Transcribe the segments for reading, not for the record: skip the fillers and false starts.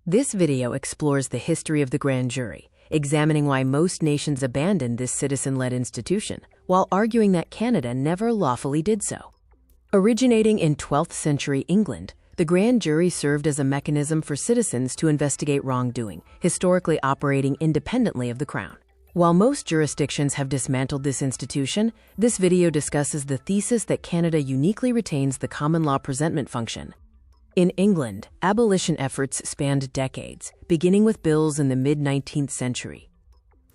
This video explores the history of the grand jury, examining why most nations abandoned this citizen-led institution, while arguing that Canada never lawfully did so. Originating in 12th century England, the grand jury served as a mechanism for citizens to investigate wrongdoing, historically operating independently of the crown. While most jurisdictions have dismantled this institution, this video discusses the thesis that Canada uniquely retains the common law presentment function. In England, abolition efforts spanned decades, beginning with bills in the mid-19th century.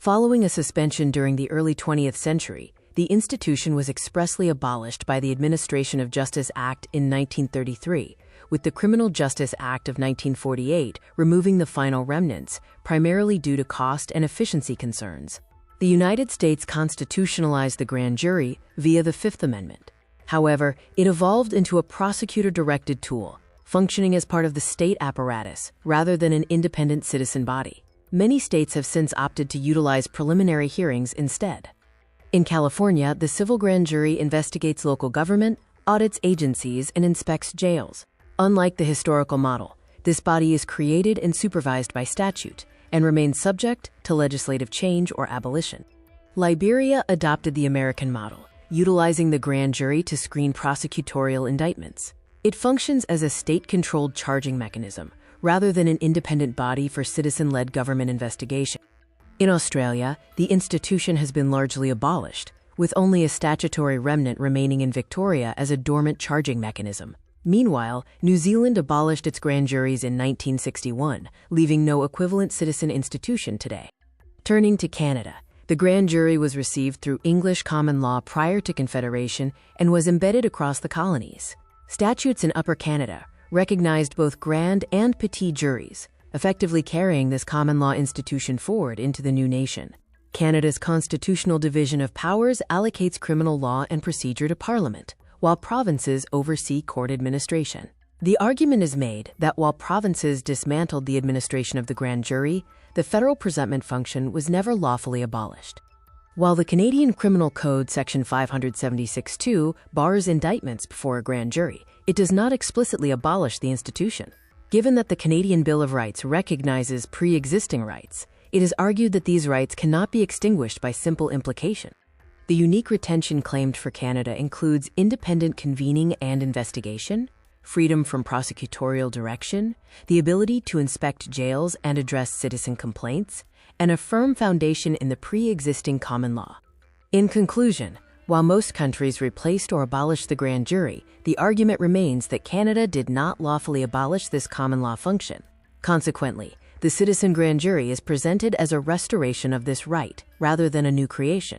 Following a suspension during the early 20th century, the institution was expressly abolished by the Administration of Justice Act in 1933, with the Criminal Justice Act of 1948 removing the final remnants, primarily due to cost and efficiency concerns. The United States constitutionalized the grand jury via the Fifth Amendment. However, it evolved into a prosecutor-directed tool, functioning as part of the state apparatus rather than an independent citizen body. Many states have since opted to utilize preliminary hearings instead. In California, the civil grand jury investigates local government, audits agencies, and inspects jails. Unlike the historical model, this body is created and supervised by statute and remains subject to legislative change or abolition. Liberia adopted the American model, utilizing the grand jury to screen prosecutorial indictments. It functions as a state-controlled charging mechanism, rather than an independent body for citizen-led government investigation. In Australia, the institution has been largely abolished, with only a statutory remnant remaining in Victoria as a dormant charging mechanism. Meanwhile, New Zealand abolished its grand juries in 1961, leaving no equivalent citizen institution today. Turning to Canada, the grand jury was received through English common law prior to Confederation and was embedded across the colonies. Statutes in Upper Canada recognized both grand and petit juries, effectively carrying this common law institution forward into the new nation. Canada's constitutional division of powers allocates criminal law and procedure to Parliament, while provinces oversee court administration. The argument is made that while provinces dismantled the administration of the grand jury, the federal presentment function was never lawfully abolished. While the Canadian Criminal Code Section 576(2) bars indictments before a grand jury, it does not explicitly abolish the institution. Given that the Canadian Bill of Rights recognizes pre-existing rights, it is argued that these rights cannot be extinguished by simple implication. The unique retention claimed for Canada includes independent convening and investigation, freedom from prosecutorial direction, the ability to inspect jails and address citizen complaints, and a firm foundation in the pre-existing common law. In conclusion, while most countries replaced or abolished the grand jury, the argument remains that Canada did not lawfully abolish this common law function. Consequently, the citizen grand jury is presented as a restoration of this right rather than a new creation.